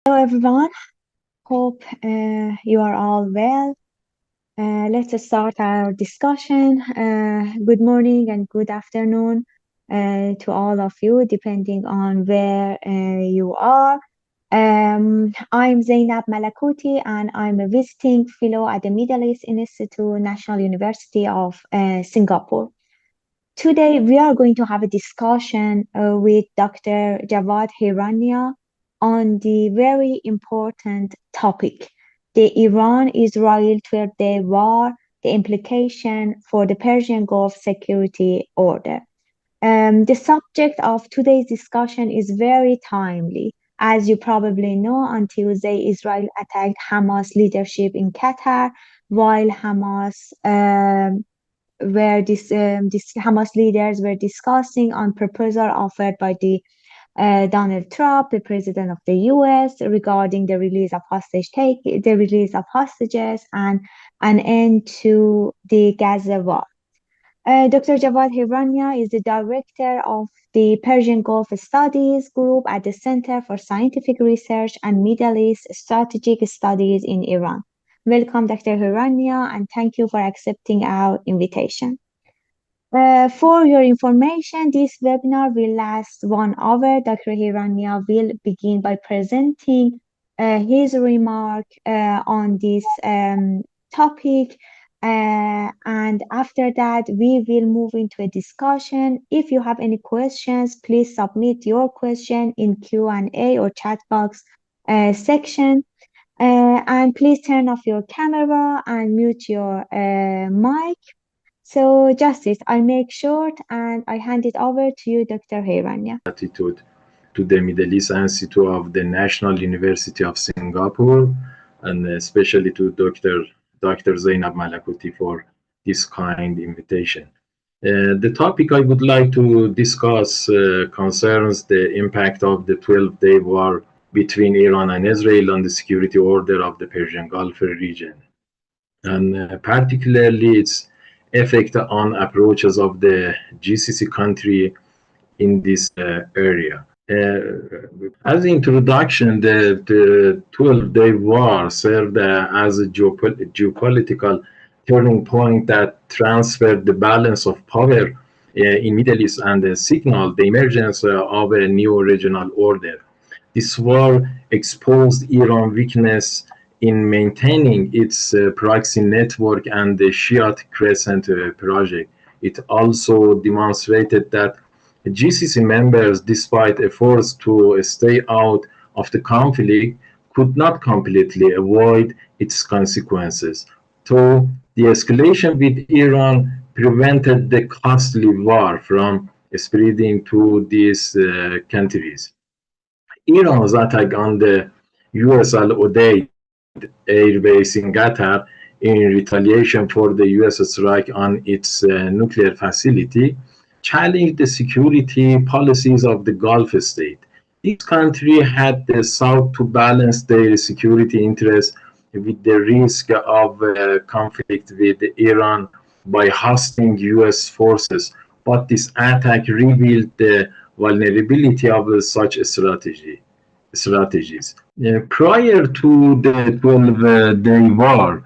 Hello everyone, hope you are all well. Let's start our discussion. Good morning and good afternoon to all of you, depending on where you are. I'm Zainab Malakuti and I'm a visiting fellow at the Middle East Institute, National University of Singapore. Today, we are going to have a discussion with Dr. Javad Hirania on the very important topic, the Iran-Israel 12-day war, the implication for the Persian Gulf security order. The subject of today's discussion is very timely. As you probably know, on Tuesday, Israel attacked Hamas leadership in Qatar, while this Hamas leaders were discussing on proposal offered by Donald Trump, the president of the U.S., regarding the release of hostages and an end to the Gaza war. Dr. Javad Hirania is the director of the Persian Gulf Studies Group at the Center for Scientific Research and Middle East Strategic Studies in Iran. Welcome, Dr. Hirania, and thank you for accepting our invitation. For your information, this webinar will last 1 hour. Dr. Hirania will begin by presenting his remark on this topic. And after that, we will move into a discussion. If you have any questions, please submit your question in Q&A or chat box section. And please turn off your camera and mute your mic. So, Justice, I make short and I hand it over to you, Dr. Hirania. Gratitude to the Middle East Institute of the National University of Singapore, and especially to Dr. Zainab Malakuti for this kind invitation. The topic I would like to discuss concerns the impact of the 12-day war between Iran and Israel on the security order of the Persian Gulf region, and particularly its effect on approaches of the GCC country in this area. As introduction, the 12-day war served as a geopolitical turning point that transferred the balance of power in Middle East and signaled the emergence of a new regional order. This war exposed Iran's weakness in maintaining its proxy network and the Shiite Crescent project. It also demonstrated that GCC members, despite efforts to stay out of the conflict, could not completely avoid its consequences. So the escalation with Iran prevented the costly war from spreading to these countries. Iran's attack on the US Al-Udeid air base in Qatar in retaliation for the US strike on its nuclear facility challenged the security policies of the Gulf state. This country had sought to balance their security interests with the risk of conflict with Iran by hosting US forces, but this attack revealed the vulnerability of such strategies. Prior to the 12-day war,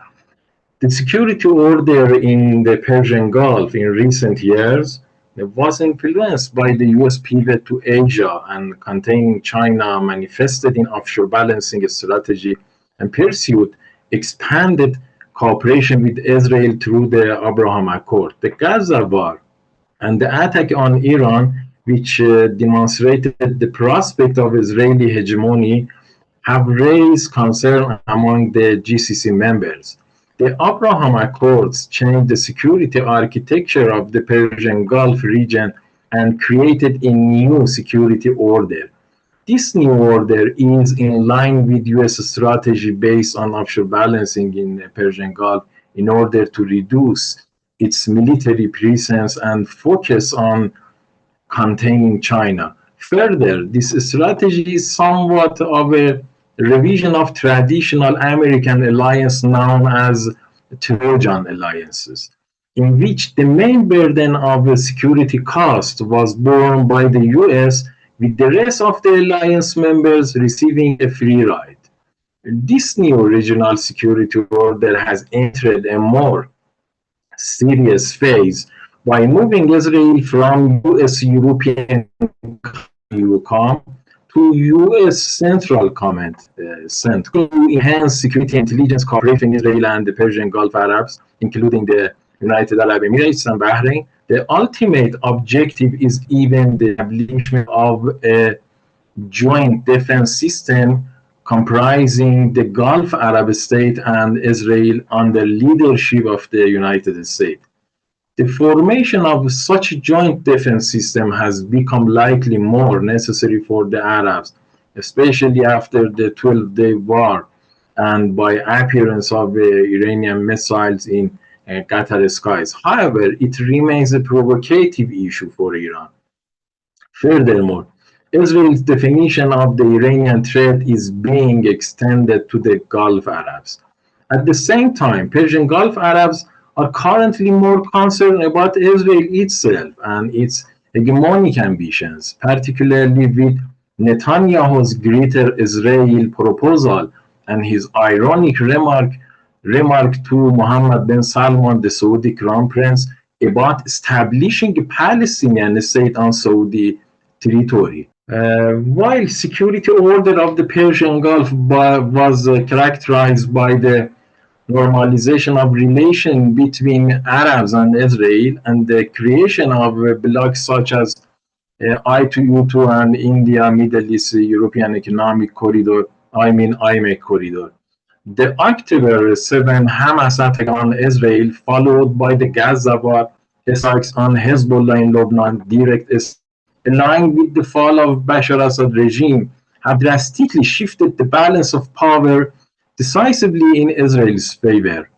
the security order in the Persian Gulf in recent years was influenced by the US pivot to Asia and containing China, manifested in offshore balancing strategy, and pursued expanded cooperation with Israel through the Abraham Accord. The Gaza war and the attack on Iran, which demonstrated the prospect of Israeli hegemony, have raised concern among the GCC members. The Abraham Accords changed the security architecture of the Persian Gulf region and created a new security order. This new order is in line with US strategy based on offshore balancing in the Persian Gulf in order to reduce its military presence and focus on containing China. Further, this strategy is somewhat of a revision of traditional American alliance known as Trojan alliances, in which the main burden of the security cost was borne by the US with the rest of the alliance members receiving a free ride. This new regional security order has entered a more serious phase by moving Israel from US European EUCOM to US Central Command Center to enhance security intelligence cooperation in Israel and the Persian Gulf Arabs, including the United Arab Emirates and Bahrain. The ultimate objective is even the establishment of a joint defense system comprising the Gulf Arab state and Israel under leadership of the United States. The formation of such a joint defense system has become likely more necessary for the Arabs, especially after the 12-day war and by appearance of Iranian missiles in Qatar skies. However, it remains a provocative issue for Iran. Furthermore, Israel's definition of the Iranian threat is being extended to the Gulf Arabs. At the same time, Persian Gulf Arabs are currently more concerned about Israel itself and its hegemonic ambitions, particularly with Netanyahu's Greater Israel proposal and his ironic remark to Mohammed bin Salman, the Saudi Crown Prince, about establishing a Palestinian state on Saudi territory. While security order of the Persian Gulf was characterized by the normalization of relations between Arabs and Israel and the creation of blocs such as I2U2 and India Middle East European Economic Corridor, IMEC corridor. The October 7 Hamas attack on Israel, followed by the Gaza war attacks on Hezbollah in Lebanon, aligned with the fall of Bashar al-Assad regime, have drastically shifted the balance of power decisively in Israel's favor.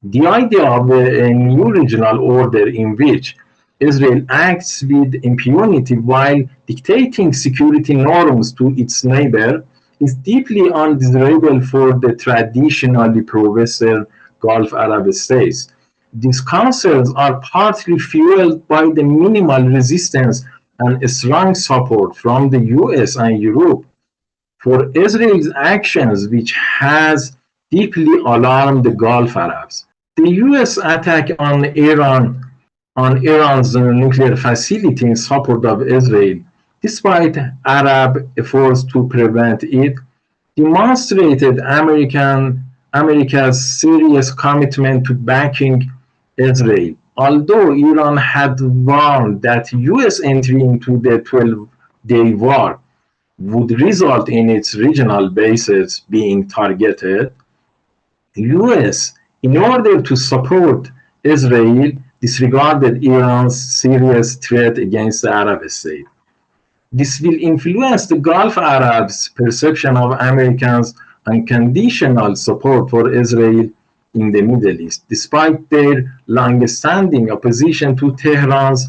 The idea of a new regional order in which Israel acts with impunity while dictating security norms to its neighbor is deeply undesirable for the traditionally pro-Western Gulf Arab states. These concerns are partly fueled by the minimal resistance and strong support from the US and Europe for Israel's actions, which has deeply alarmed the Gulf Arabs. The US attack on Iran's nuclear facility in support of Israel, despite Arab efforts to prevent it, demonstrated America's serious commitment to backing Israel. Although Iran had warned that US entry into the 12-day war would result in its regional bases being targeted, US, in order to support Israel, disregarded Iran's serious threat against the Arab state. This will influence the Gulf Arabs' perception of Americans' unconditional support for Israel in the Middle East, despite their long-standing opposition to Tehran's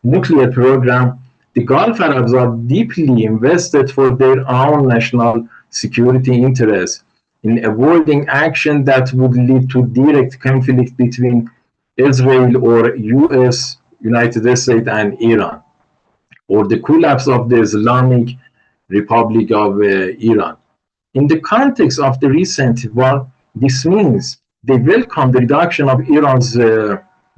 nuclear program. The Gulf Arabs are deeply invested for their own national security interests in avoiding action that would lead to direct conflict between Israel or United States and Iran, or the collapse of the Islamic Republic of Iran. In the context of the recent war, this means they welcome the reduction of Iran's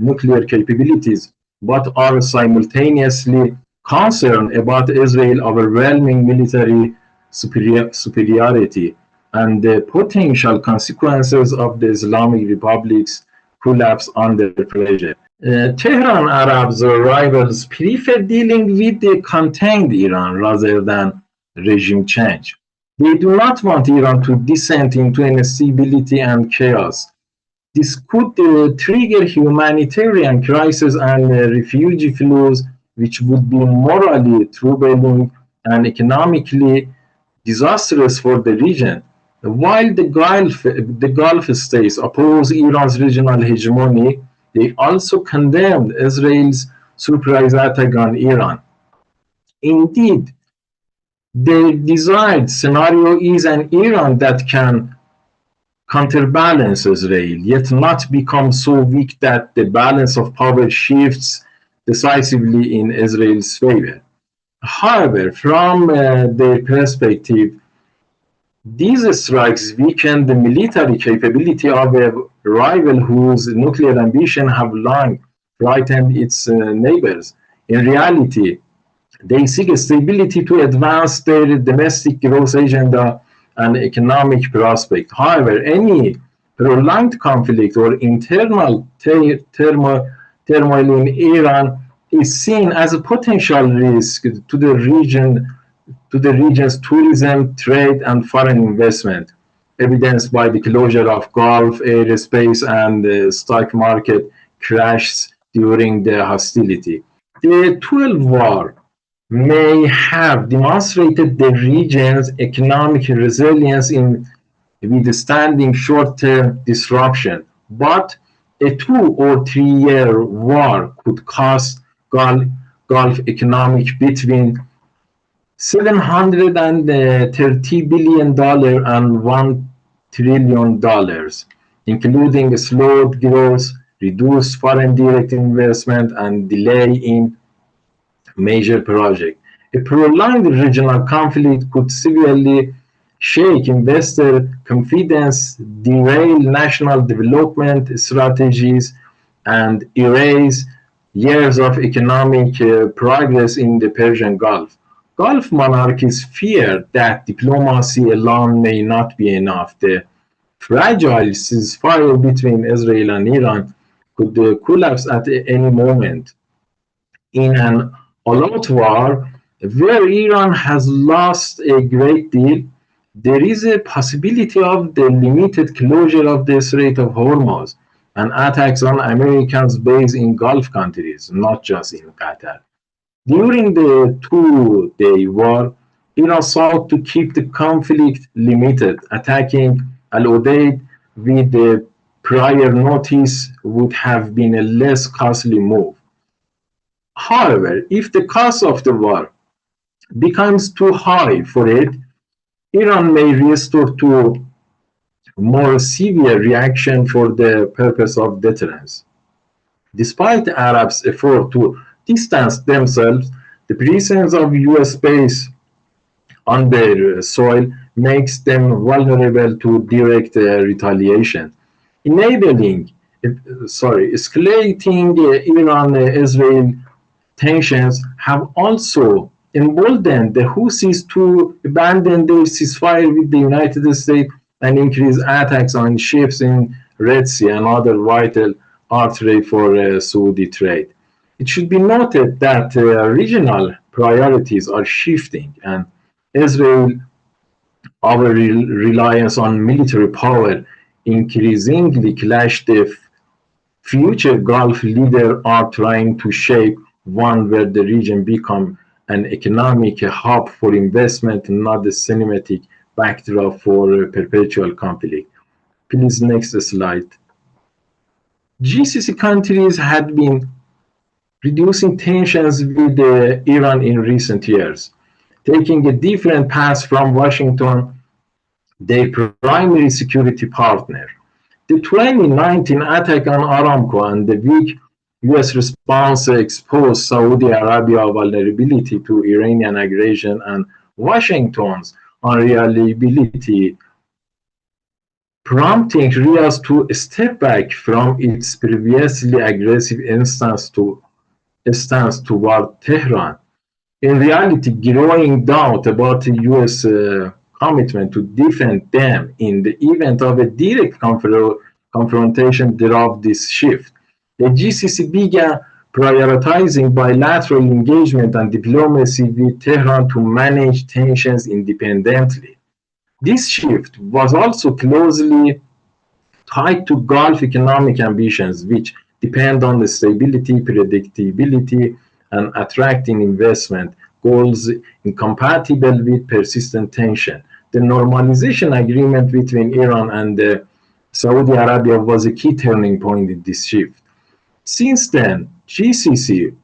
nuclear capabilities, but are simultaneously concerned about Israel's overwhelming military superiority and the potential consequences of the Islamic Republic's collapse under pressure. Tehran Arabs or rivals prefer dealing with the contained Iran rather than regime change. They do not want Iran to descend into instability and chaos. This could trigger humanitarian crises and refugee flows, which would be morally troubling and economically disastrous for the region. While the Gulf states oppose Iran's regional hegemony, they also condemned Israel's surprise attack on Iran. Indeed, their desired scenario is an Iran that can counterbalance Israel, yet not become so weak that the balance of power shifts decisively in Israel's favor. However, from their perspective, these strikes weaken the military capability of a rival whose nuclear ambition have long frightened its neighbors. In reality, they seek stability to advance their domestic growth agenda and economic prospect. However, any prolonged conflict or internal turmoil in Iran is seen as a potential risk to the region's tourism, trade, and foreign investment, evidenced by the closure of Gulf airspace and the stock market crashes during the hostility. The 12 war may have demonstrated the region's economic resilience in withstanding short-term disruption, but a 2 or 3 year war could cost Gulf economic between $730 billion and $1 trillion, including slowed growth, reduced foreign direct investment, and delay in major projects. A prolonged regional conflict could severely shake investor confidence, derail national development strategies, and erase years of economic progress in the Persian Gulf. Gulf monarchies fear that diplomacy alone may not be enough. The fragile ceasefire between Israel and Iran could collapse at any moment. In an all-out war where Iran has lost a great deal, there is a possibility of the limited closure of the Strait of Hormuz and attacks on Americans based in Gulf countries, not just in Qatar. During the two-day war, Iran sought to keep the conflict limited. Attacking Al-Udeid with the prior notice would have been a less costly move. However, if the cost of the war becomes too high for it, Iran may resort to more severe reaction for the purpose of deterrence. Despite the Arabs' effort to distance themselves, the presence of US base on their soil makes them vulnerable to direct retaliation, enabling, escalating Iran-Israel tensions have also emboldened the Houthis to abandon their ceasefire with the United States and increase attacks on ships in Red Sea and other vital artery for Saudi trade. It should be noted that regional priorities are shifting, and Israel our reliance on military power increasingly clash. The future Gulf leaders are trying to shape one where the region becomes an economic hub for investment, not a cinematic backdrop for perpetual conflict. Please, next slide. GCC countries had been reducing tensions with Iran in recent years, taking a different path from Washington, their primary security partner. The 2019 attack on Aramco and the weak US response exposed Saudi Arabia's vulnerability to Iranian aggression and Washington's unreliability, prompting Riyadh to step back from its previously aggressive stance toward Tehran. In reality, growing doubt about the US commitment to defend them in the event of a direct confrontation drove this shift. The GCC began prioritizing bilateral engagement and diplomacy with Tehran to manage tensions independently. This shift was also closely tied to Gulf economic ambitions, which depend on the stability, predictability, and attracting investment, goals incompatible with persistent tension. The normalization agreement between Iran and Saudi Arabia was a key turning point in this shift. Since then, GCC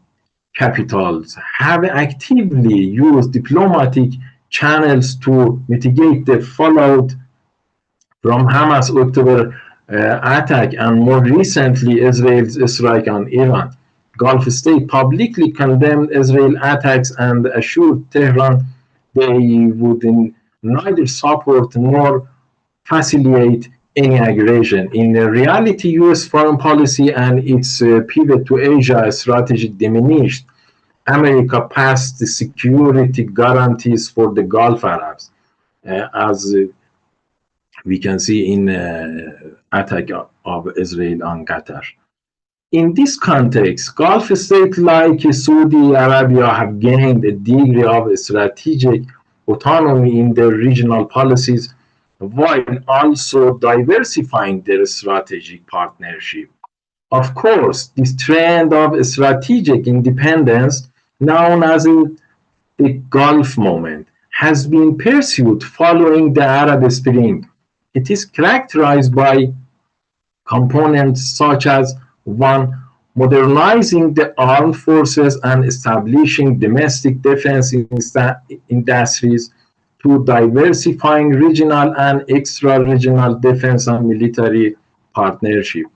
capitals have actively used diplomatic channels to mitigate the fallout from Hamas' October attack and more recently Israel's strike on Iran. Gulf states publicly condemned Israel attacks and assured Tehran they would neither support nor facilitate any aggression. In reality, U.S. foreign policy and its pivot to Asia strategy diminished America passed the security guarantees for the Gulf Arabs, as we can see in attack of Israel on Qatar. In this context, Gulf states like Saudi Arabia have gained a degree of strategic autonomy in their regional policies while also diversifying their strategic partnership. Of course, this trend of strategic independence, known as the Gulf Moment, has been pursued following the Arab Spring. It is characterized by components such as: one, modernizing the armed forces and establishing domestic defense industries; two, diversifying regional and extra-regional defense and military partnership.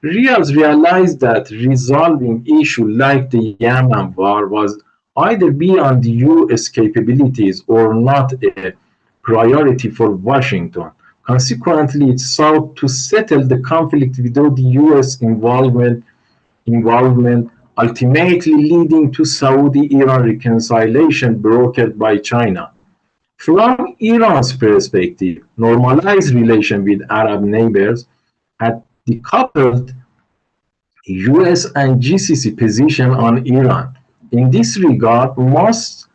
Riyadh realized that resolving issues like the Yemen war was either beyond US capabilities or not a priority for Washington. Consequently, it sought to settle the conflict without US involvement, ultimately leading to Saudi-Iran reconciliation brokered by China. From Iran's perspective, normalized relations with Arab neighbors had decoupled US and GCC position on Iran. In this regard, most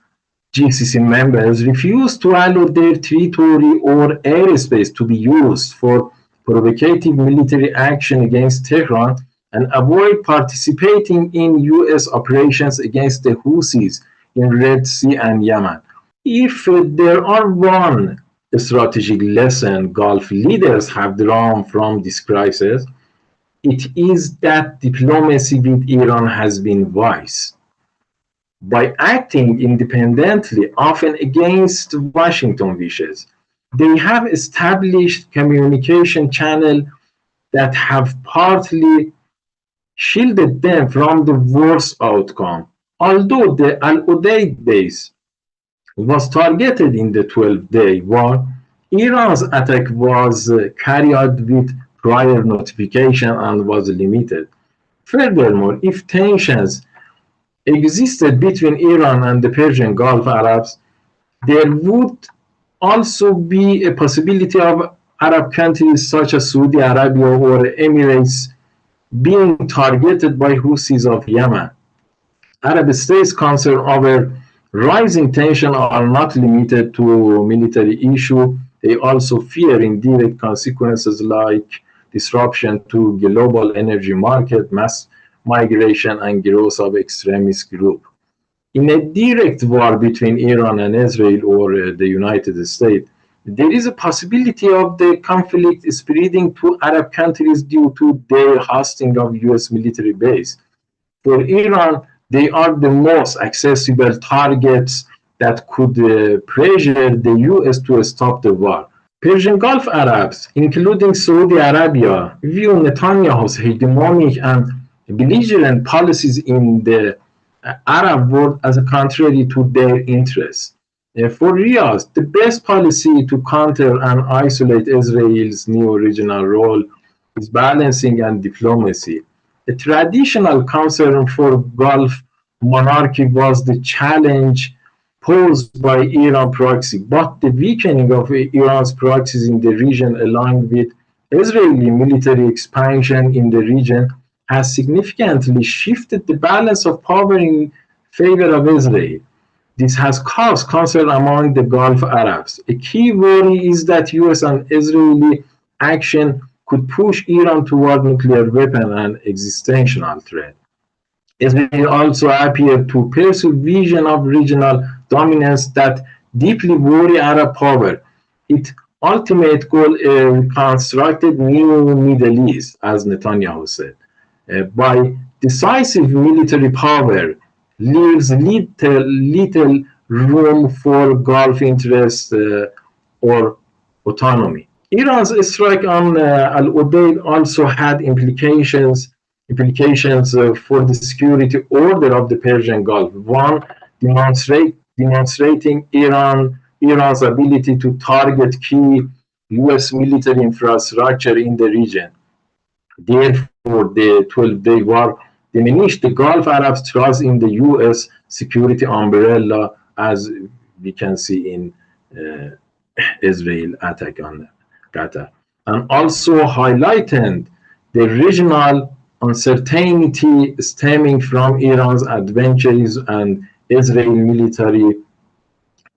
GCC members refused to allow their territory or airspace to be used for provocative military action against Tehran and avoid participating in US operations against the Houthis in Red Sea and Yemen. If there are one strategic lesson Gulf leaders have drawn from this crisis, it is that diplomacy with Iran has been wise. By acting independently, often against Washington wishes, they have established communication channels that have partly shielded them from the worst outcome. Although the Al-Udeid base was targeted in the 12-day war, Iran's attack was carried out with prior notification and was limited. Furthermore, if tensions existed between Iran and the Persian Gulf Arabs, there would also be a possibility of Arab countries such as Saudi Arabia or Emirates being targeted by Houthis of Yemen. Arab states concerned over rising tension are not limited to military issues. They also fear indirect consequences like disruption to global energy market, mass migration, and growth of extremist groups. In a direct war between Iran and Israel or the United States, there is a possibility of the conflict spreading to Arab countries due to their hosting of US military base. For Iran, they are the most accessible targets that could pressure the US to stop the war. Persian Gulf Arabs, including Saudi Arabia, view Netanyahu's hegemonic and belligerent policies in the Arab world as contrary to their interests. For Riyadh, the best policy to counter and isolate Israel's new regional role is balancing and diplomacy. A traditional concern for Gulf monarchy was the challenge posed by Iran proxy, but the weakening of Iran's proxies in the region along with Israeli military expansion in the region has significantly shifted the balance of power in favor of Israel. This has caused concern among the Gulf Arabs. A key worry is that US and Israeli action could push Iran toward nuclear weapon and existential threat. Israel also appeared to pursue vision of regional dominance that deeply worry Arab power. Its ultimate goal a reconstructed new Middle East, as Netanyahu said, by decisive military power leaves little room for Gulf interest or autonomy. Iran's strike on Al-Udeid also had implications implications for the security order of the Persian Gulf. One, demonstrating Iran's ability to target key U.S. military infrastructure in the region. Therefore, the 12-day war diminished the Gulf Arabs' trust in the U.S. security umbrella, as we can see in uh, Israel attack on Qatar, and also highlighted the regional uncertainty stemming from Iran's adventures and Israel military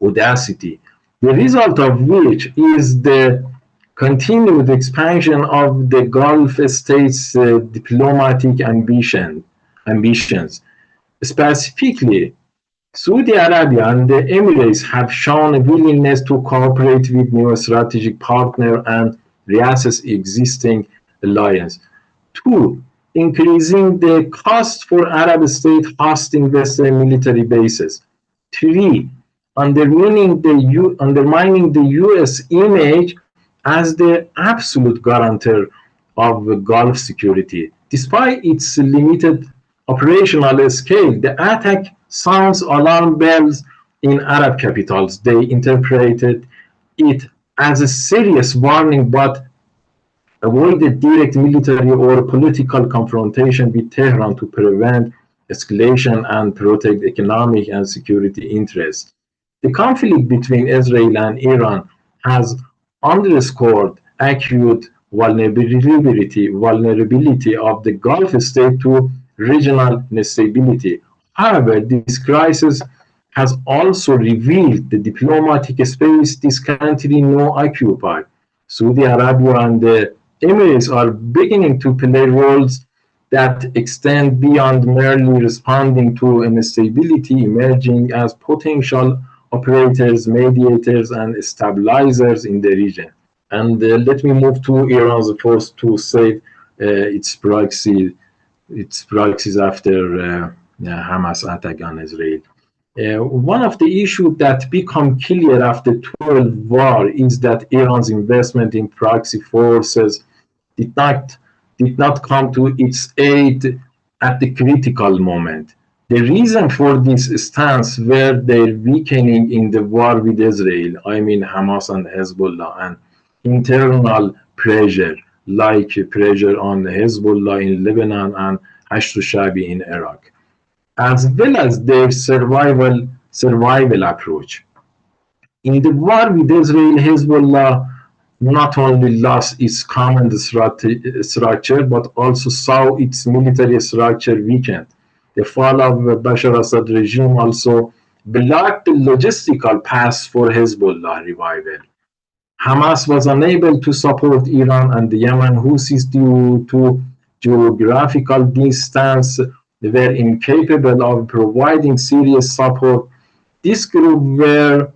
audacity, the result of which is the continued expansion of the Gulf states' diplomatic ambitions. Specifically, Saudi Arabia and the Emirates have shown a willingness to cooperate with new strategic partners and reassess existing alliance. Two, increasing the cost for Arab states hosting Western military bases. Three, undermining the U.S. image as the absolute guarantor of Gulf security. Despite its limited operational scale, the attack sounds alarm bells in Arab capitals. They interpreted it as a serious warning but avoided direct military or political confrontation with Tehran to prevent escalation and protect economic and security interests. The conflict between Israel and Iran has underscored acute vulnerability of the Gulf state to regional instability. However, this crisis has also revealed the diplomatic space this country now occupies. Saudi Arabia and the Emirates are beginning to play roles that extend beyond merely responding to instability, emerging as potential operators, mediators, and stabilizers in the region. And let me move to Iran's efforts to save its proxies after Hamas attack on Israel. One of the issues that become clear after 12 war is that Iran's investment in proxy forces did not did not come to its aid at the critical moment. The reason for this stance were their weakening in the war with Israel, I mean Hamas and Hezbollah, and internal pressure, like pressure on Hezbollah in Lebanon and Shabi in Iraq, as well as their survival approach. In the war with Israel, Hezbollah not only lost its command structure but also saw its military structure weakened. The fall of Bashar Assad regime also blocked the logistical path for Hezbollah revival. Hamas was unable to support Iran and the Yemen Houthis due to geographical distance. They were incapable of providing serious support. This group were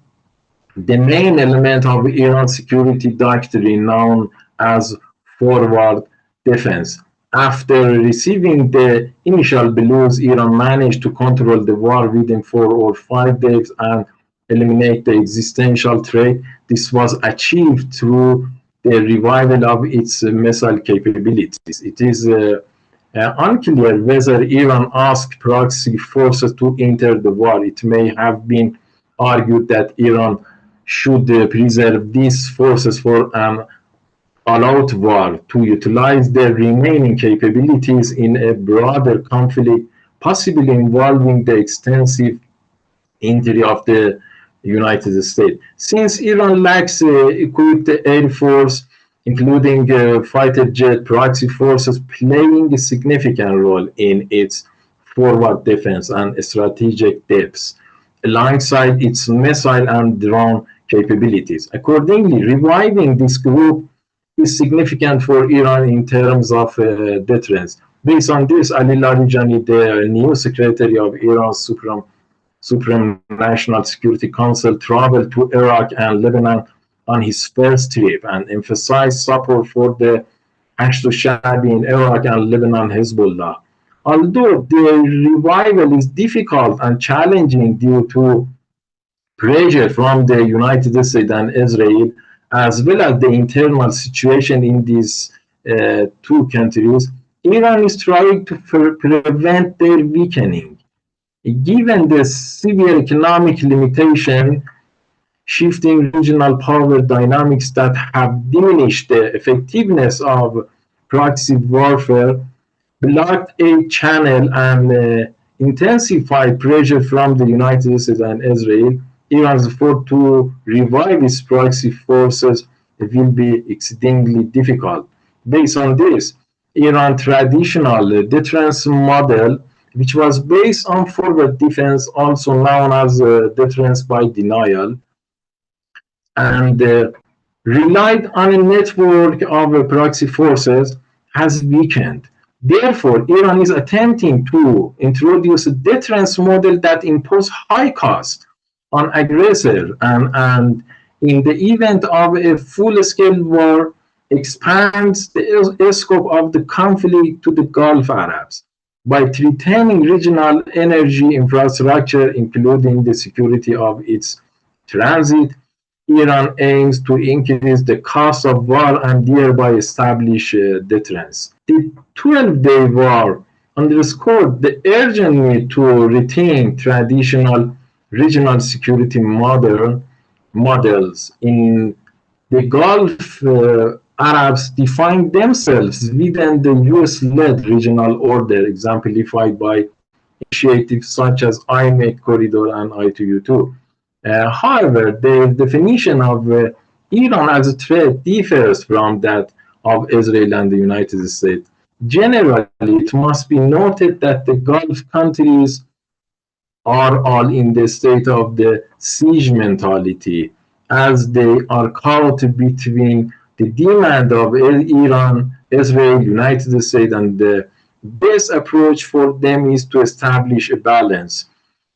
the main element of Iran's security doctrine known as forward defense. After receiving the initial blows, Iran managed to control the war within 4 or 5 days and eliminate the existential threat. This was achieved through the revival of its missile capabilities. It is unclear whether Iran asked proxy forces to enter the war. It may have been argued that Iran should preserve these forces for an all-out war to utilize their remaining capabilities in a broader conflict, possibly involving the extensive entry of the United States. Since Iran lacks equipped air force, including fighter jet, proxy forces playing a significant role in its forward defense and strategic depths, alongside its missile and drone capabilities. Accordingly, reviving this group is significant for Iran in terms of deterrence. Based on this, Ali Larijani, the new secretary of Iran's Supreme National Security Council, traveled to Iraq and Lebanon on his first trip and emphasized support for the Shabi in Iraq and Lebanon Hezbollah. Although the revival is difficult and challenging due to pressure from the United States and Israel, as well as the internal situation in these two countries, Iran is trying to prevent their weakening. Given the severe economic limitation, shifting regional power dynamics that have diminished the effectiveness of proxy warfare, blocked aid channel, and intensified pressure from the United States and Israel, Iran's effort to revive its proxy forces will be exceedingly difficult. Based on this, Iran's traditional deterrence model, which was based on forward defense, also known as deterrence by denial, and relied on a network of proxy forces, has weakened. Therefore, Iran is attempting to introduce a deterrence model that imposes high cost on aggressor, and in the event of a full-scale war, expands the scope of the conflict to the Gulf Arabs by threatening regional energy infrastructure, including the security of its transit. Iran aims to increase the cost of war and thereby establish deterrence. The 12-day war underscored the urgent need to retain traditional regional security models. In the Gulf, Arabs defined themselves within the US-led regional order, exemplified by initiatives such as IMEC Corridor and I2U2. However, the definition of Iran as a threat differs from that of Israel and the United States. Generally, it must be noted that the Gulf countries are all in the state of the siege mentality, as they are caught between the demand of Iran, Israel, United States, and the best approach for them is to establish a balance.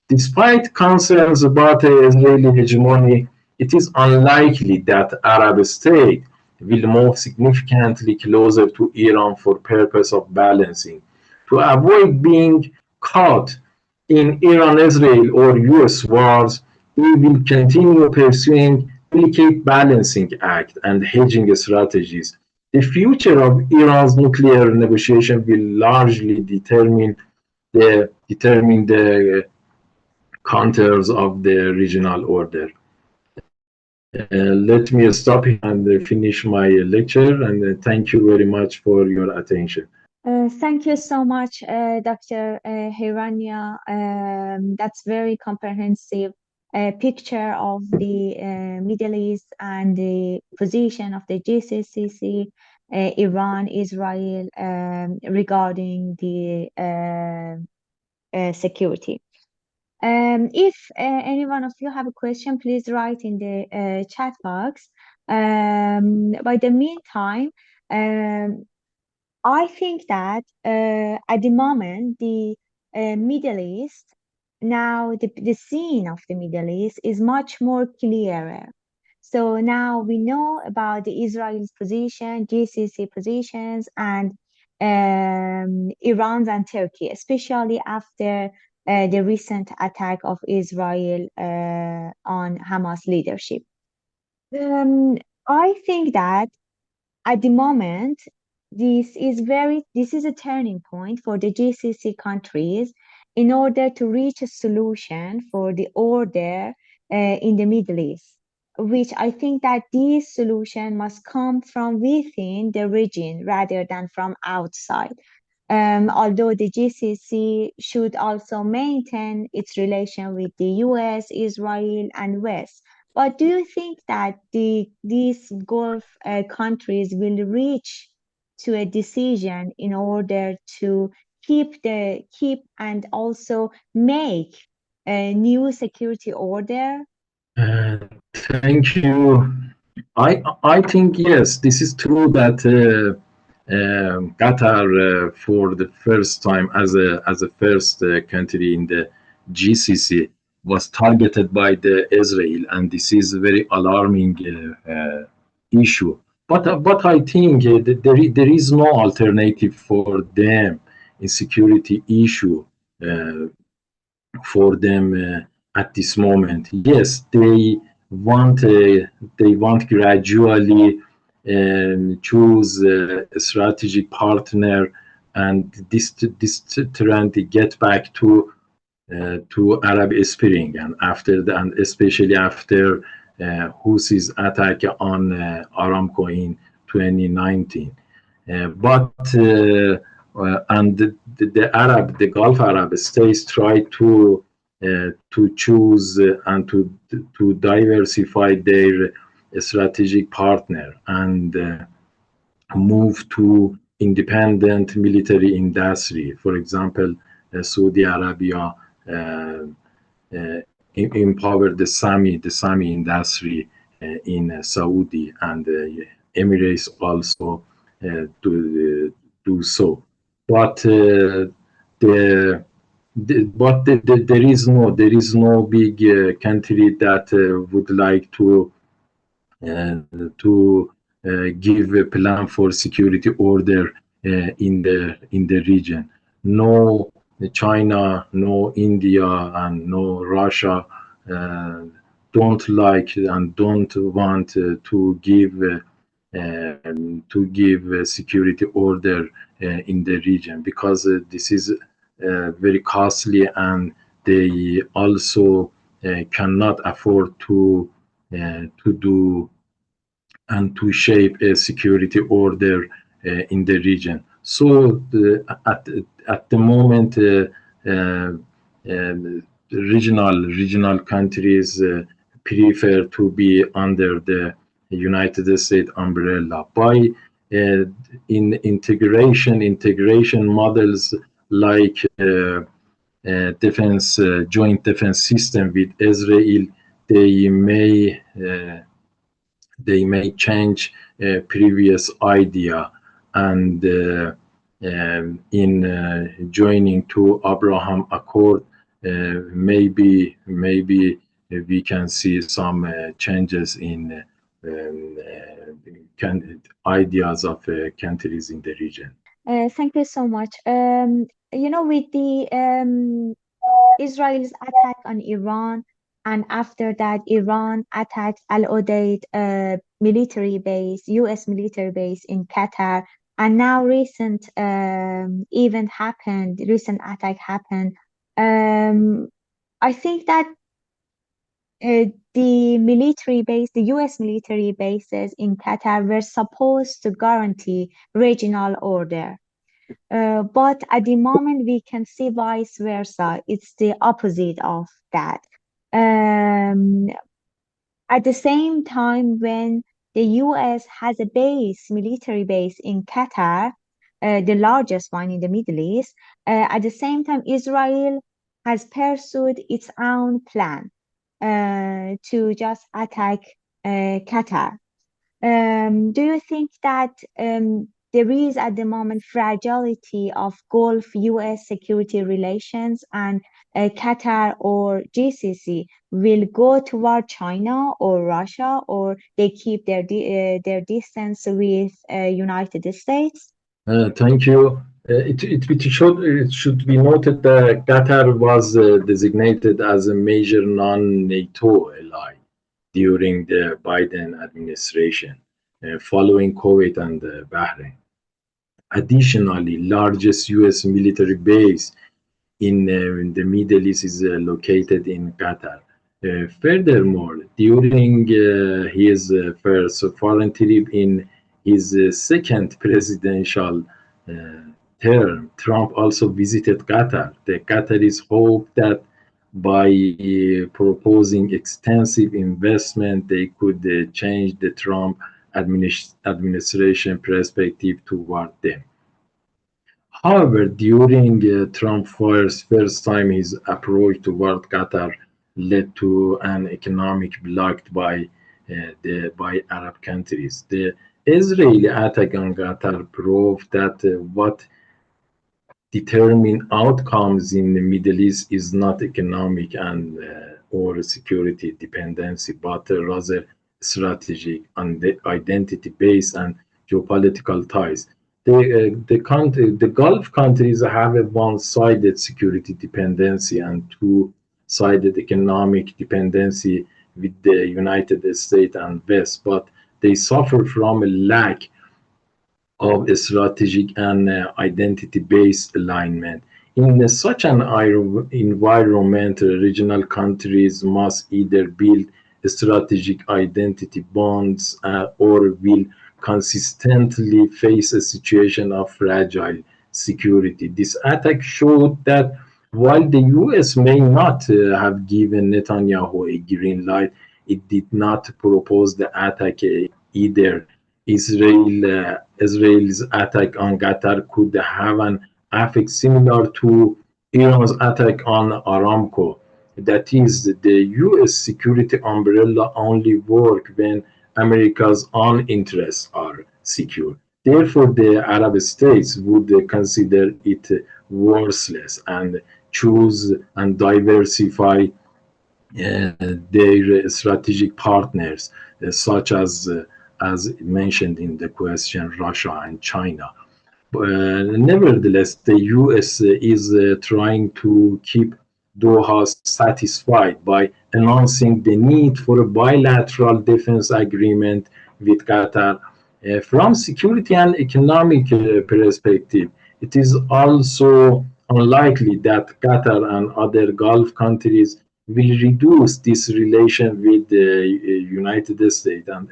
Despite concerns about Israeli hegemony, it is unlikely that Arab states will move significantly closer to Iran for purpose of balancing. To avoid being caught in Iran-Israel or US wars, we will continue pursuing delicate balancing act and hedging strategies. The future of Iran's nuclear negotiation will largely determine the contours of the regional order. Let me stop here and finish my lecture, and thank you very much for your attention. Thank you so much, Dr. Hiranya. That's very comprehensive picture of the Middle East and the position of the GCC, Iran, Israel regarding the security. If any one of you have a question, please write in the chat box. By the meantime, I think that at the moment, the Middle East, now the scene of the Middle East is much more clearer. So now we know about the Israel's position, GCC positions, and Iran's and Turkey, especially after the recent attack of Israel on Hamas leadership. I think that at the moment, this is a turning point for the GCC countries in order to reach a solution for the order in the Middle East, which I think that this solution must come from within the region rather than from outside. Although the GCC should also maintain its relation with the US, Israel, and West. But do you think that these Gulf countries will reach to a decision in order to keep and also make a new security order? Thank you. I think yes, this is true that Qatar, for the first time as a first country in the GCC, was targeted by the Israel, and this is a very alarming issue. But I think there is no alternative for them in security issue for them at this moment. Yes, they want gradually choose a strategic partner and this trend get back to Arab Spring, and after the, and especially after Houthis attack on Aramco in 2019. And the Gulf Arab states try to choose and to diversify their strategic partner and move to independent military industry. For example, Saudi Arabia empowered the Sami industry in Saudi, and Emirates also do so. But there is no big country that would like to give a plan for security order in the region. No China, no India, and no Russia uh, don't like and don't want to give security order in the region, because this is very costly, and they also cannot afford to do and to shape a security order in the region. So at the moment, uh, regional countries prefer to be under the United States umbrella by integration models like joint defense system with Israel. They may change previous idea, and in joining to Abraham Accord, maybe we can see some changes in ideas of countries in the region. Thank you so much. With the Israel's attack on Iran, and after that, Iran attacked Al-Udeid military base, U.S. military base in Qatar, and now recent attack happened. Um, I think that the U.S. military bases in Qatar were supposed to guarantee regional order. But at the moment, we can see vice versa. It's the opposite of that. Um, at the same time, when the US has a military base in Qatar, the largest one in the Middle East, at the same time, Israel has pursued its own plan to just attack Qatar. Do you think that there is at the moment fragility of Gulf US security relations, and Qatar or GCC will go toward China or Russia, or they keep their distance with United States? Thank you. It should be noted that Qatar was designated as a major non-NATO ally during the Biden administration, following Kuwait and Bahrain. Additionally, largest U.S. military base in the Middle East is located in Qatar. Furthermore, during his first foreign trip in his second presidential uh, term, Trump also visited Qatar. The Qataris hope that by proposing extensive investment, they could change the Trump administration perspective toward them. However, during Trump's first time, his approach toward Qatar led to an economic blocked by Arab countries. The Israeli attack on Qatar proved that what determine outcomes in the Middle East is not economic and or security dependency, but rather strategic and identity-based and geopolitical ties. The Gulf countries have a one-sided security dependency and two-sided economic dependency with the United States and West, but they suffer from a lack of strategic and identity-based alignment. In such an environment, regional countries must either build strategic identity bonds or will consistently face a situation of fragile security. This attack showed that while the US may not have given Netanyahu a green light, it did not propose the attack either. Israel's attack on Qatar could have an effect similar to Iran's attack on Aramco. That is, the US security umbrella only works when America's own interests are secure. Therefore, the Arab states would consider it worthless and choose and diversify their strategic partners, such as mentioned in the question, Russia and China. Nevertheless, the US is trying to keep Doha satisfied by announcing the need for a bilateral defense agreement with Qatar. From security and economic perspective, it is also unlikely that Qatar and other Gulf countries will reduce this relation with the United States and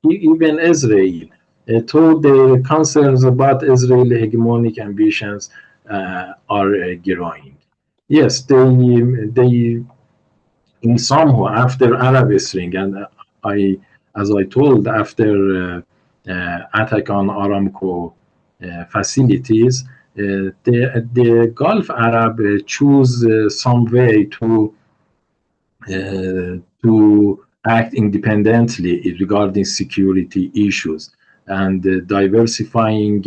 even Israel. Though the concerns about Israeli hegemonic ambitions are growing. Yes, they in somehow after Arab Spring and I, as I told, after attack on Aramco facilities, the Gulf Arab choose some way to act independently regarding security issues and diversifying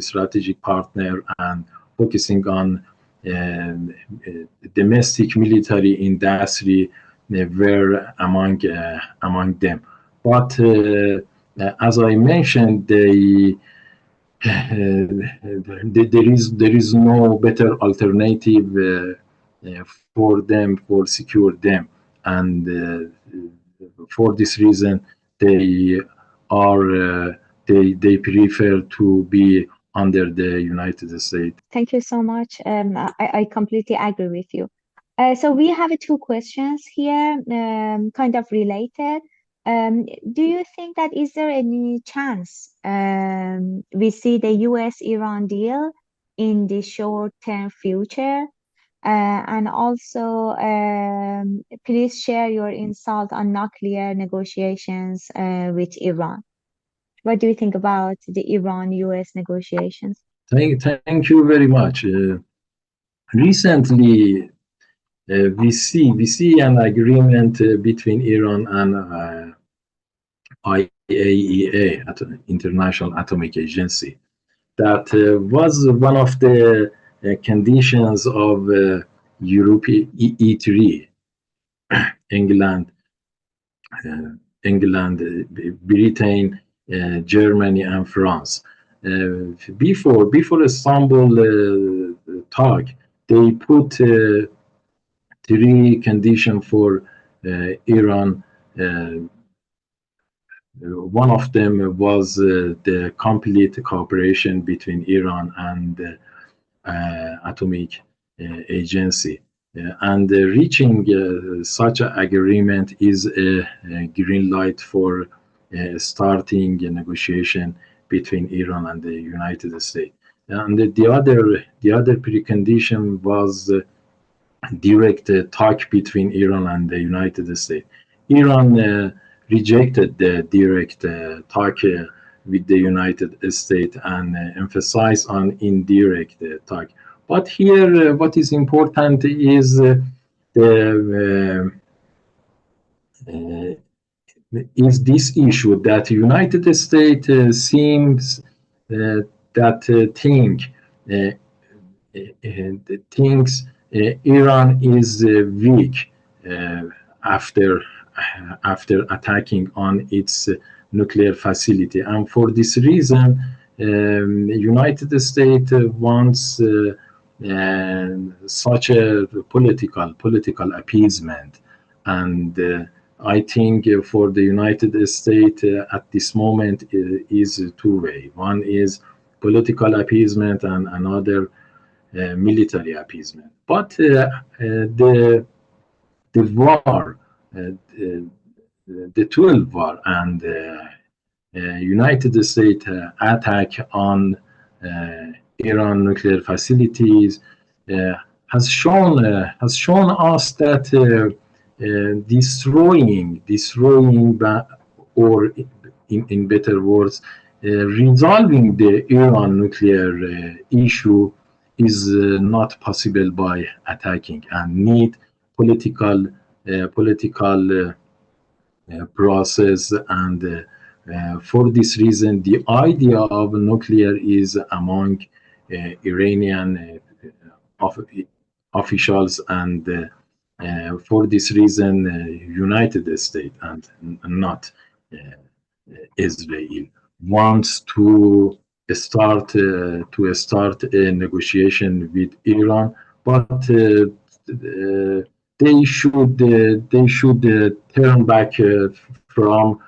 strategic partner and focusing on domestic military industry were among them. But as I mentioned, there is no better alternative for them for secure them, and for this reason they are they prefer to be under the United States. Thank you so much. I completely agree with you. So we have two questions here, kind of related. Do you think that is there any chance we see the US-Iran deal in the short-term future? And also, please share your insight on nuclear negotiations with Iran. What do you think about the Iran-US negotiations? Thank you very much. Recently, we see an agreement between Iran and IAEA, International Atomic Agency, that was one of the conditions of Europe E3, England, Britain, Germany, and France. Before Istanbul talk, they put three conditions for Iran. One of them was the complete cooperation between Iran and the Atomic Agency. And reaching such an agreement is a green light for starting a negotiation between Iran and the United States. And the other precondition was direct talk between Iran and the United States. Iran rejected the direct talk with the United States and emphasized on indirect talk. But here, what is important is the is this issue that the United States seems that thinks Iran is weak after attacking on its nuclear facility, and for this reason, United States wants such a political appeasement, and I think for the United States at this moment is two-way. One is political appeasement and another military appeasement. But the war, the 12 war and United States attack on Iran nuclear facilities uh, has shown us that destroying or in better words, resolving the Iran nuclear issue is not possible by attacking and need political process and for this reason the idea of nuclear is among Iranian of, officials and for this reason United States and not uh, Israel wants to start a negotiation with Iran, but they should turn back from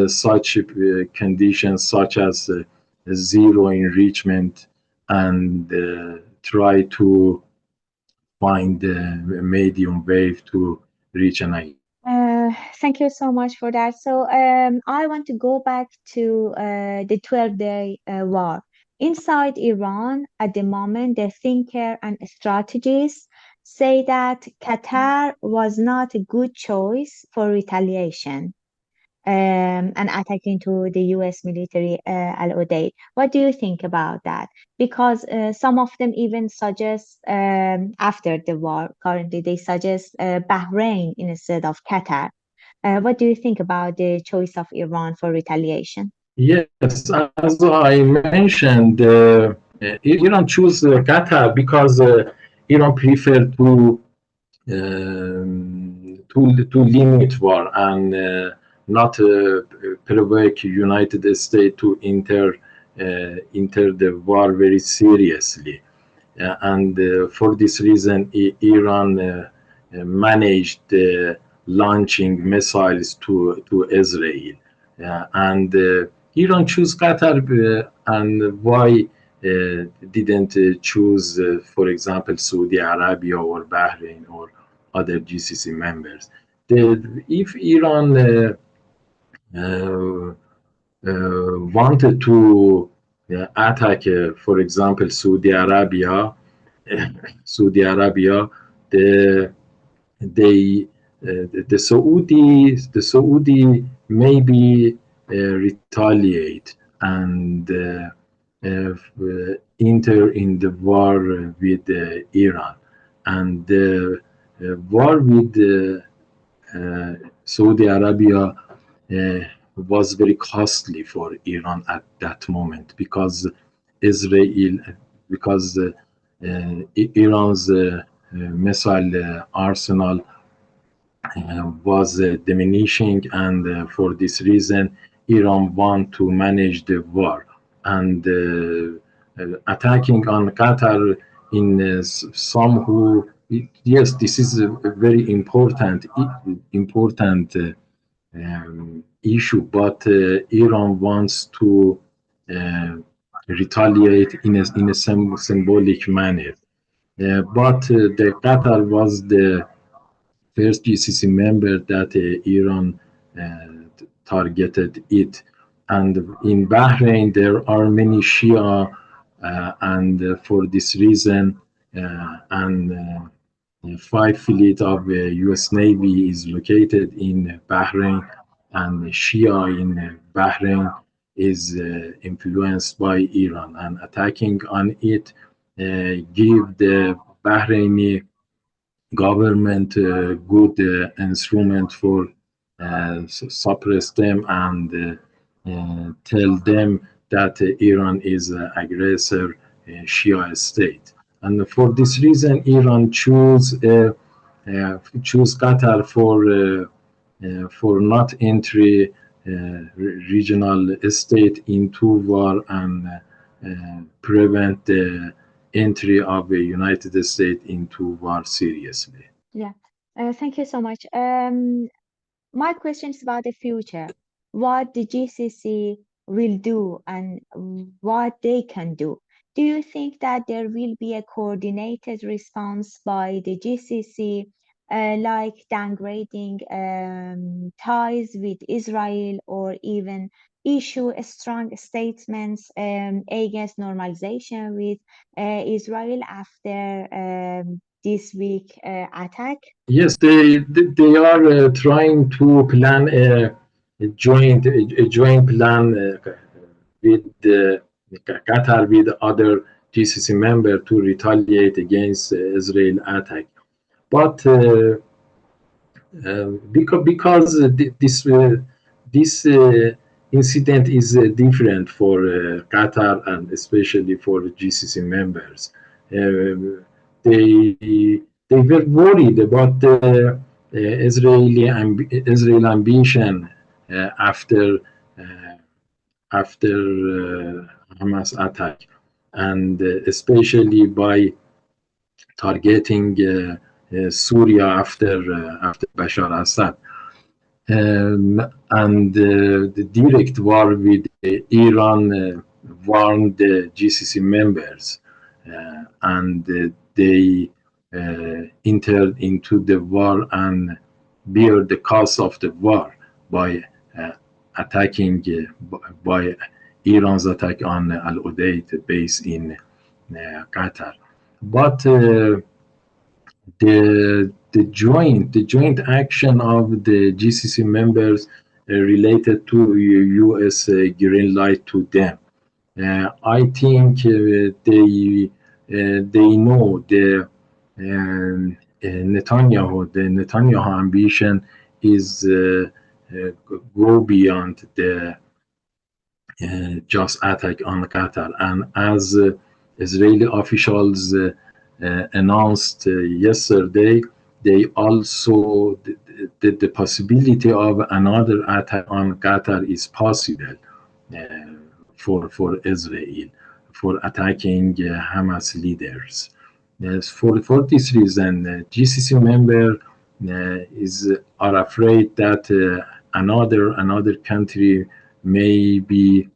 such conditions such as zero enrichment and try to find a medium wave to reach an agreement. Thank you so much for that. So I want to go back to the 12-day war. Inside Iran, at the moment, the thinker and strategists say that Qatar was not a good choice for retaliation and attacking to the US military Al-Udeid. What do you think about that? Because some of them even suggest, after the war, currently, they suggest Bahrain instead of Qatar. What do you think about the choice of Iran for retaliation? Yes, as I mentioned, Iran chose Qatar because Iran preferred to limit war and not provoke United States to enter the war very seriously. And for this reason, Iran managed launching missiles to Israel. And Iran chose Qatar, and why didn't choose, for example, Saudi Arabia or Bahrain or other GCC members? If Iran uh, wanted to attack, for example, Saudi Arabia, the they the Saudi maybe retaliate and enter in the war with Iran, and the war with Saudi Arabia uh, was very costly for Iran at that moment because Israel, because Iran's missile arsenal was diminishing, and for this reason, Iran want to manage the war and attacking on Qatar in some who yes, this is a very important issue, but Iran wants to uh, retaliate in a symbolic manner. But the Qatar was the first GCC member that Iran targeted it. And in Bahrain, there are many Shia, and for this reason, and five fleet of U.S. Navy is located in Bahrain, and Shia in Bahrain is influenced by Iran, and attacking on it give the Bahraini government good instrument for suppress them and tell them that Iran is aggressor Shia state. And for this reason, Iran choose Qatar for not entry regional state into war and prevent the entry of the United States into war seriously. Yeah. Thank you so much. my question is about the future, what the GCC will do and what they can do. Do you think that there will be a coordinated response by the GCC, like downgrading ties with Israel or even issue strong statements against normalization with Israel after this week attack? Yes, they are trying to plan a joint plan with Qatar with other GCC member to retaliate against Israel attack. But because this incident is different for Qatar and especially for GCC members. They were worried about the Israel ambition after Hamas attack, and especially by targeting Syria after Bashar al-Assad, and the direct war with Iran warned the GCC members, and they entered into the war and bear the cost of the war by attacking by Iran's attack on Al-Udeid base in Qatar. But the joint action of the GCC members related to U.S. Green light to them. I think they know the Netanyahu ambition is go beyond the just attack on Qatar, and as Israeli officials announced yesterday, they also the possibility of another attack on Qatar is possible uh, for Israel for attacking Hamas leaders. Yes, for this reason, GCC member are afraid that another country may be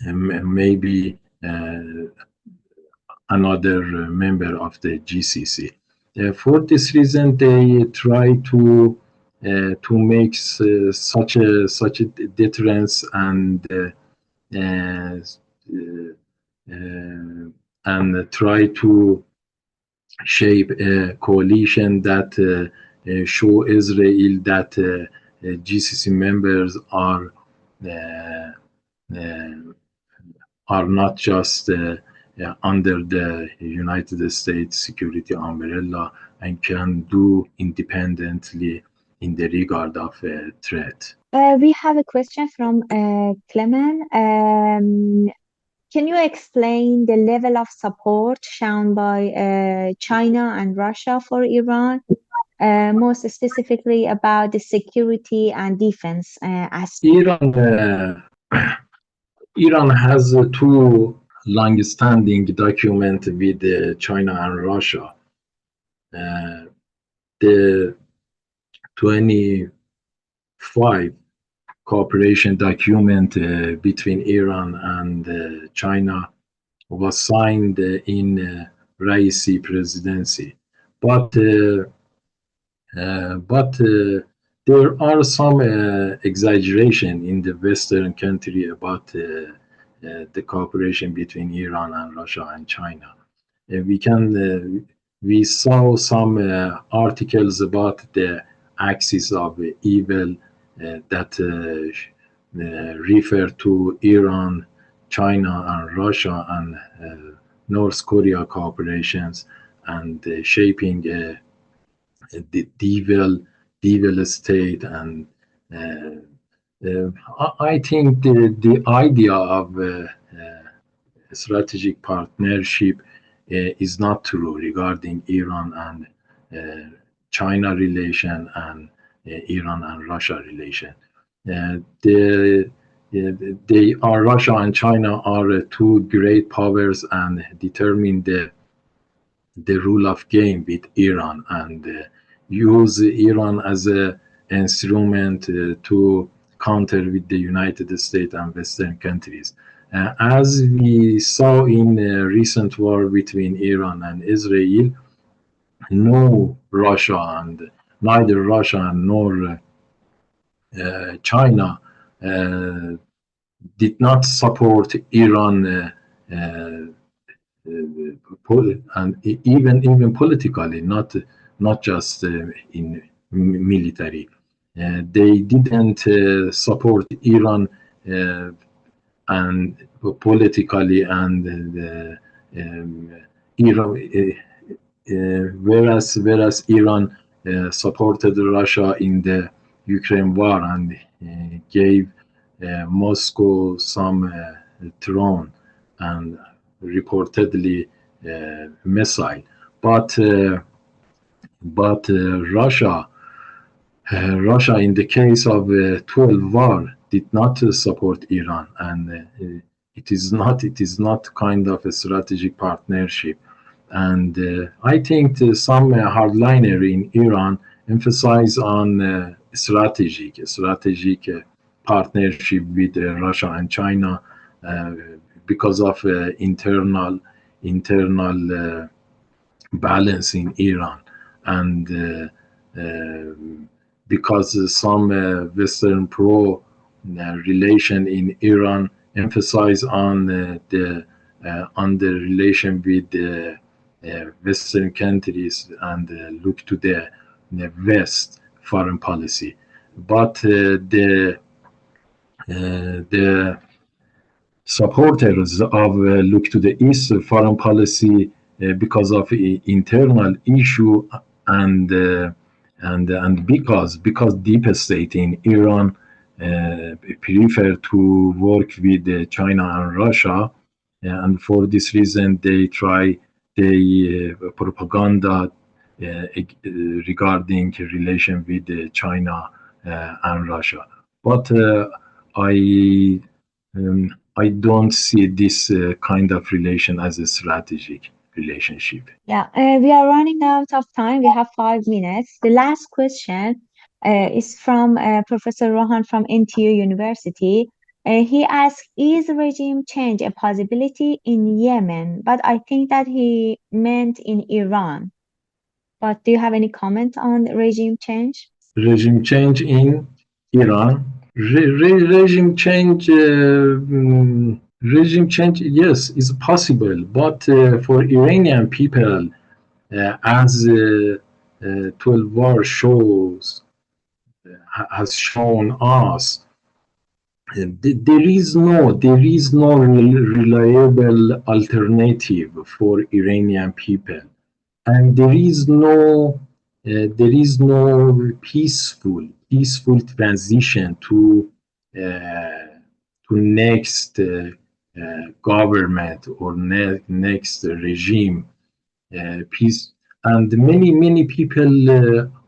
maybe another member of the GCC. For this reason, they try to make such a deterrence uh, and try to shape a coalition that show Israel that GCC members uh, uh, are not just under the United States security umbrella and can do independently in the regard of a threat. We have a question from Clement. Can you explain the level of support shown by China and Russia for Iran, most specifically about the security and defense aspect? Iran has two long-standing documents with China and Russia. Uh, the 25 cooperation document between Iran and China was signed in Raisi presidency, but there are some exaggeration in the Western country about the cooperation between Iran and Russia and China. We saw some articles about the axis of evil that refer to Iran, China, and Russia and North Korea cooperations, and shaping the devil state. And I think the idea of strategic partnership is not true regarding Iran and China relation and Iran and Russia relation. They are Russia and China are two great powers and determine the rule of game with Iran, and use Iran as a instrument to counter with the United States and Western countries. As we saw in a recent war between Iran and Israel, no Russia and neither Russia nor China uh, did not support Iran and even politically, not just in military. They didn't support Iran and politically and Iran, whereas Iran supported Russia in the Ukraine war and gave Moscow some drone and reportedly missile, but Russia, in the case of 12 war, did not support Iran, and it is not kind of a strategic partnership. And I think some hardliner in Iran emphasize on strategic partnership with Russia and China uh, because of internal balance in Iran, and because some Western pro relation in Iran emphasize on the relation with the Western countries and look to the West foreign policy, but the supporters of look to the East foreign policy because of internal issue and because deep state in Iran prefer to work with China and Russia, and for this reason they try the propaganda regarding relation with China and Russia. But I don't see this kind of relation as a strategic relationship. Yeah, we are running out of time. We have 5 minutes. The last question is from Professor Rohan from NTU University. He asked, is regime change a possibility in Yemen? But I think that he meant in Iran. But do you have any comment on regime change? Regime change in Iran. Regime change, yes, is possible, but for Iranian people, as 12 war has shown us, there is no reliable alternative for Iranian people, and there is no peaceful transition to next government or next regime peace. And many people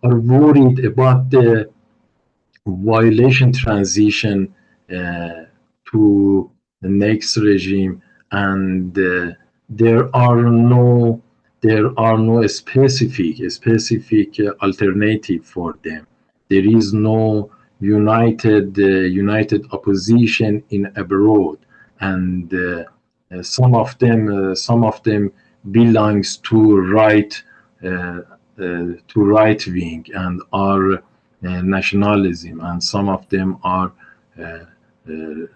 are worried about the violation transition to the next regime, and there are no specific alternative for them. There is no united opposition in abroad, and some of them belongs to right wing and are nationalism, and some of them are uh, uh,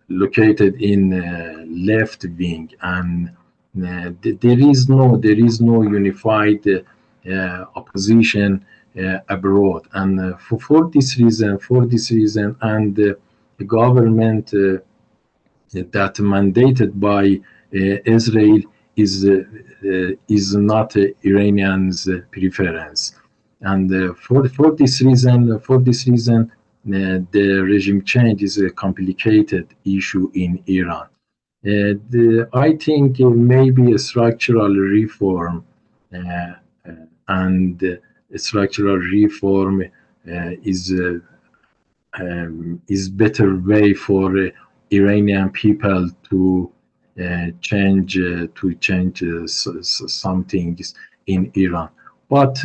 located in left wing, and there is no unified opposition abroad, and for this reason, and the government that mandated by Israel is not Iranians' preference, and for this reason, the regime change is a complicated issue in Iran. I think maybe a structural reform uh, uh, and structural reform is better way for Iranian people to change some things in Iran. But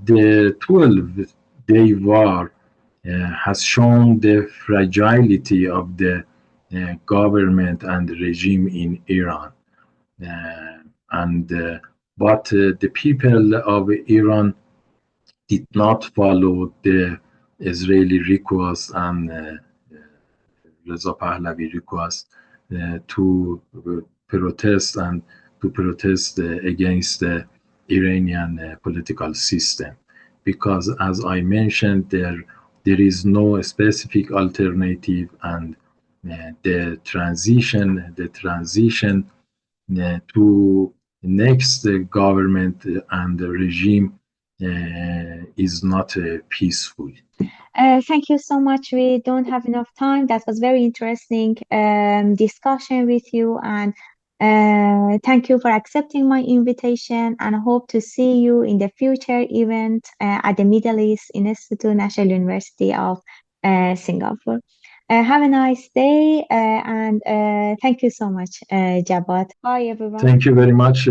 the 12 day war has shown the fragility of the government and regime in Iran. Uh, and but the people of Iran did not follow the Israeli request and Reza Pahlavi request to protest and to protest against the Iranian political system, because as I mentioned, there is no specific alternative, and the transition to next government and regime is not peaceful. Thank you so much. We don't have enough time. That was very interesting discussion with you, and thank you for accepting my invitation. And I hope to see you in the future event at the Middle East Institute, National University of Singapore. Have a nice day, and thank you so much, Jabbat. Bye, everyone. Thank you very much